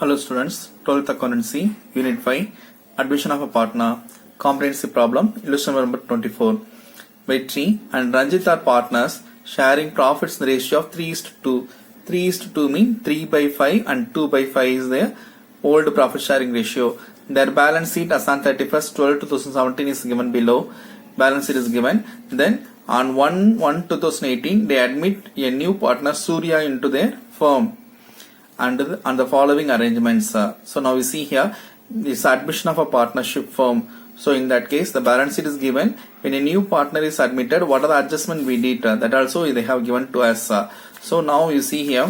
Hello students, 12th Accountancy, Unit 5, Admission of a Partner, Comprehensive Problem, Illustration number 24. Vetri and Ranjit are partners sharing profits in the ratio of 3:2. 3:2 mean 3 by 5 and 2 by 5 is their old profit sharing ratio. Their balance sheet as on 31st 12 2017 is given below. Balance sheet is given. Then on 1/1/2018 they admit a new partner Surya into their firm under the following arrangements. So now we see here this admission of a partnership firm. So in that case the balance sheet is given. When a new partner is admitted, what are the adjustment we did? That also they have given to us. So now you see here,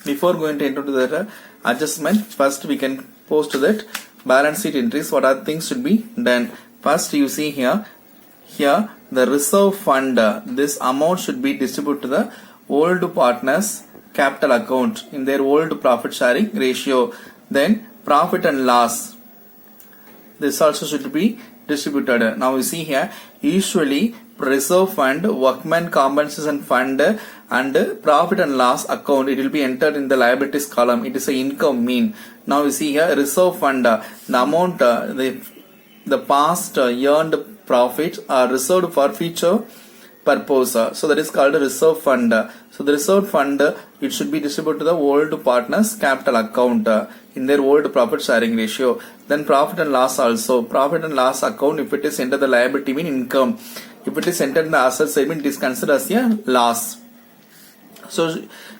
before going to enter to the adjustment, first we can post that balance sheet entries. What are things should be done? First you see here the reserve fund, this amount should be distributed to the old partners capital account in their old profit sharing ratio. Then profit and loss, this also should be distributed. Now you see here, usually reserve fund, workman compensation fund and profit and loss account, it will be entered in the liabilities column. It is a income mean. Now you see here reserve fund, the amount the past earned profits are reserved for future purpose. So that is called reserve fund. So the reserve fund, it should be distributed to the old partners capital account in their old profit sharing ratio. Then profit and loss also. Profit and loss account, if it is entered the liability mean income. If it is entered in the asset side mean it is considered as a loss. So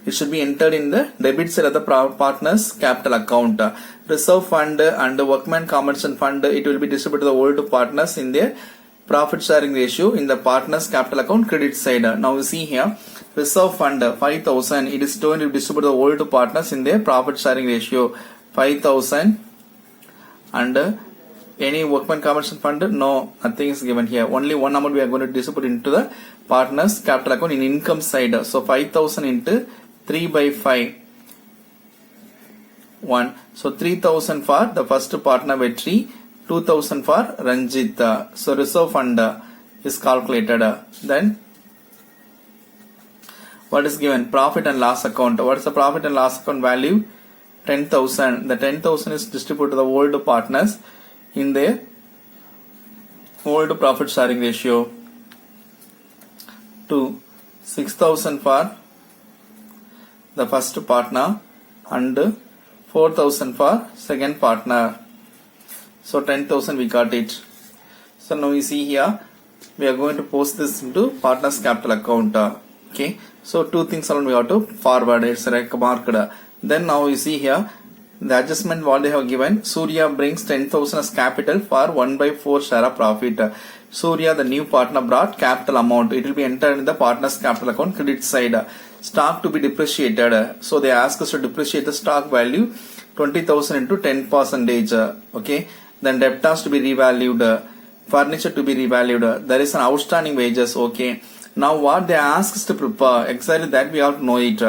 it should be entered in the debit side of the partners capital account. Reserve fund and workman compensation fund, it will be distributed to the old partners in their profit sharing ratio in the partners capital account credit side. Now you see here reserve fund 5,000, it is going to distribute the old partners in their profit sharing ratio 5,000. And any workman compensation fund, no, nothing is given here. Only one amount we are going to distribute into the partners capital account in income side. So 5,000 into 3 by 5 1. So 3,000 for the first partner Vetri, 2,000 for Ranjit. So reserve fund is calculated. Then what is given? Profit and loss account. What is the profit and loss account value? 10,000. The 10,000 is distributed to the old partners in their old profit sharing ratio. 2. 6,000 for the first partner and 4,000 for second partner. So 10,000 we got it. So now you see here we are going to post this into partners capital account. Okay. So two things alone we have to forward. It's marked. Then now you see here the adjustment what they have given. Surya brings 10,000 as capital for 1/4 share of profit. Surya, the new partner, brought capital amount. It will be entered in the partner's capital account credit side. Stock to be depreciated. So they ask us to depreciate the stock value 20,000 into 10%. Okay. Then debtors to be revalued. Furniture to be revalued. There is an outstanding wages. Okay. Now what they ask us to prepare, exactly that we have to know it.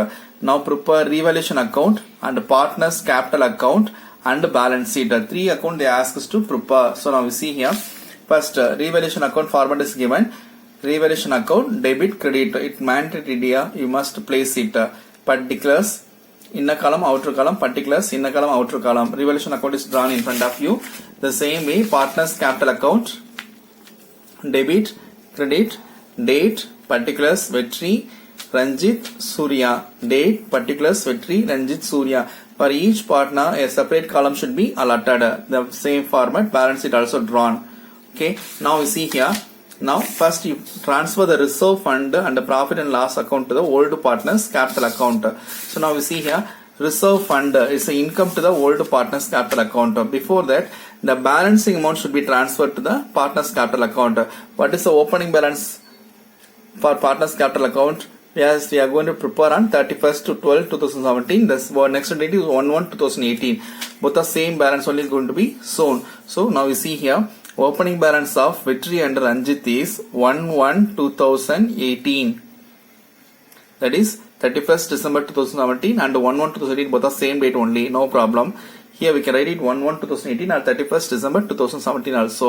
Now prepare revaluation account and partners capital account and balance sheet. Three account they ask us to prepare. So now we see here. First revaluation account format is given. Revaluation account debit credit. It mandatory idea. You must place it. Particulars inner column outer column, particulars inner column outer column. Revaluation account is drawn in front of you. The same way partners capital account debit credit date particulars Vetri Ranjit Surya. Date particulars Vetri Ranjit Surya. For each partner a separate column should be allotted. The same format balance sheet also drawn. Okay. Now you see here. Now first you transfer the reserve fund and the profit and loss account to the old partners capital account. So now you see here reserve fund is the income to the old partners capital account. Before that the balancing amount should be transferred to the partners capital account. What is the opening balance for partners capital account? Yes, we are going to prepare on 31st to 12 2017. This next date is 1/1/2018. Both the same balance only is going to be shown. So now you see here opening balance of Vetri and Ranjit is 1/1/2018. That is 31st December 2017 and 1/1/2018 both the same date only. No problem. Here we can write it 1/1/2018 or 31st December 2017 also.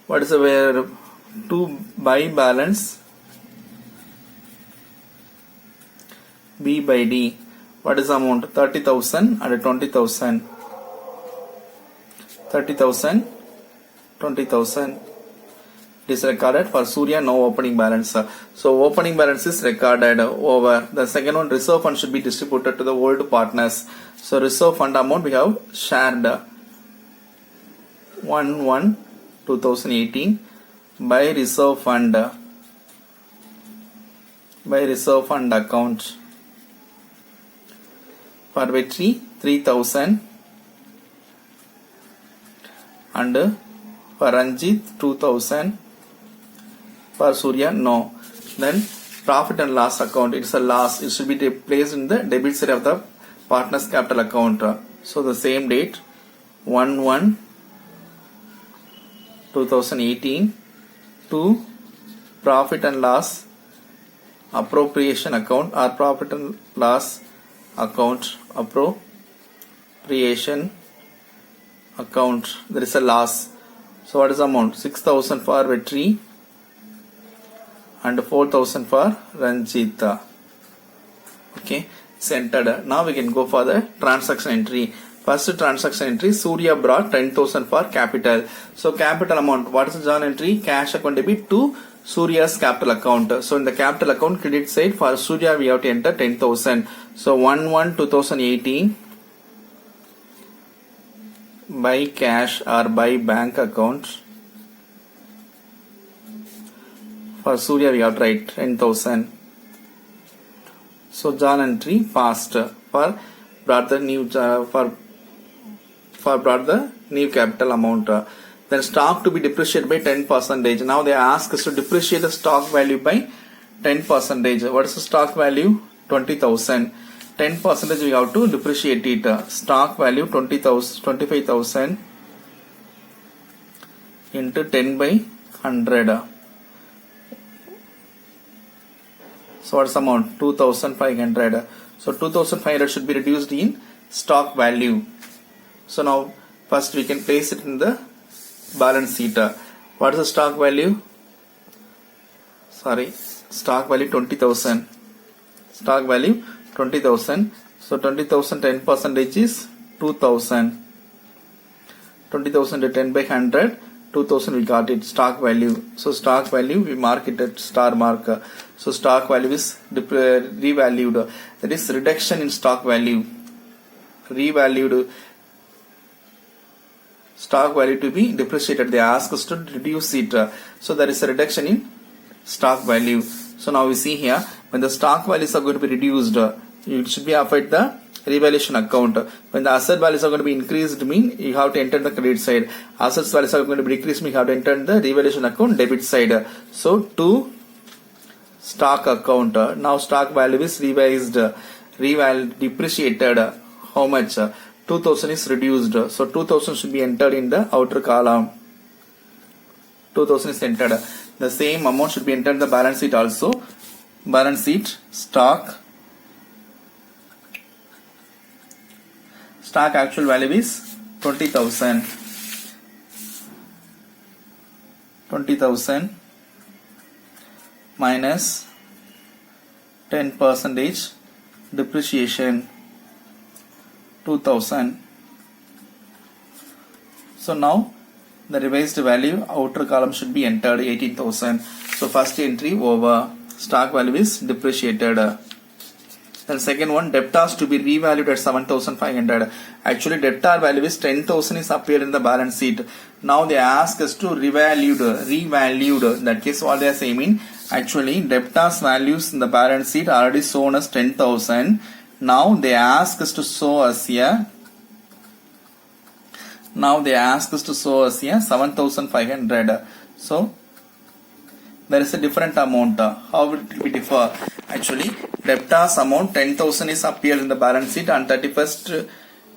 What is the where to buy balance B by D. What is the amount? 30,000 and 20,000. 30,000, 20,000. It is recorded. For Surya, no opening balance. So opening balance is recorded over. The second one, reserve fund should be distributed to the old partners. So reserve fund amount we have shared 1/1/2018 by reserve fund account. For Vetri 3,000 and for Ranjit 2,000. For Surya, no. Then profit and loss account, it's a loss. It should be placed in the debit side of the partner's capital account. So the same date 1/1/2018 to profit and loss appropriation account or profit and loss account appropriation account. There is a loss. So what is the amount? 6,000 for Vetri and 4,000 for Ranjita. Okay, it's entered. Now we can go for the transaction entry. First transaction entry, Surya brought 10,000 for capital. So capital amount, what is the journal entry? Cash account debit to Surya's capital account. So in the capital account credit side for Surya we have to enter 10,000. So 1/1/2018 by cash or by bank account. For Surya we have to write 10,000. So journal entry past for brought the new brought the new capital amount. Then stock to be depreciated by 10%. Now they ask us to depreciate the stock value by 10%. What is the stock value? 20,000. 10% we have to depreciate it. Stock value 25,000 into 10/100. So what's the amount? 2,500. So 2,500 should be reduced in stock value. So now first we can place it in the balance sheet. What is the stock value? Stock value 20,000. Stock value 20,000. So 20,000 10% is 2,000. 20,000 to 10/100. 2,000 we got it. Stock value. So stock value we mark it at star mark. So stock value is revalued. That is reduction in stock value. Revalued stock value to be depreciated. They ask us to reduce it. So there is a reduction in stock value. So now we see here when the stock values are going to be reduced, it should be affect the revaluation account. When the asset values are going to be increased, mean you have to enter the credit side. Assets values are going to be decreased, mean you have to enter the revaluation account debit side. So to stock account. Now stock value is revised, depreciated. How much? 2,000 is reduced. So 2,000 should be entered in the outer column. 2,000 is entered. The same amount should be entered in the balance sheet also. Balance sheet stock. Stock actual value is 20,000. 20,000 minus 10% depreciation 2,000. So now the revised value outer column should be entered 18,000. So first entry over. Stock value is depreciated. Then second one, debtors to be revalued at 7,500. Actually debtor value is 10,000 is appeared in the balance sheet. Now they ask us to revalued. In that case what they are saying, actually debtors values in the balance sheet are already shown as 10,000. Now they ask us to show us here. 7,500. So there is a different amount. How will it be differ? Actually, debtors amount 10,000 is appeared in the balance sheet on 31st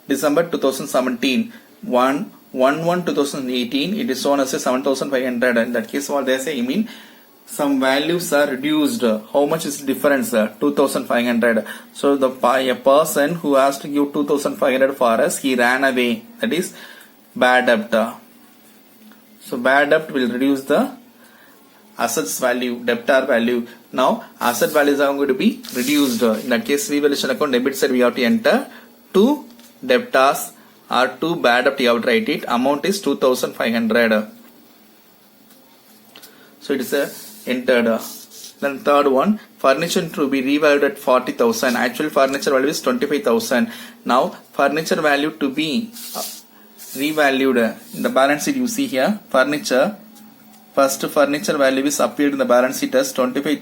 December 2017. 1/1/2018 it is shown as a 7,500. In that case, what they say, I mean some values are reduced. How much is the difference? 2,500. So a person who has to give 2,500 for us, he ran away. That is bad debt. So bad debt will reduce the assets value, debtor value. Now asset values are going to be reduced. In that case, revaluation account debit side we have to enter 2 debtors or 2 bad debt you have to write it. Amount is 2500. So it is entered. Then third one, furniture to be revalued at 40,000. Actual furniture value is 25,000. Now furniture value to be revalued in the balance sheet. You see here furniture. First furniture value is appeared in the balance sheet as 25,000.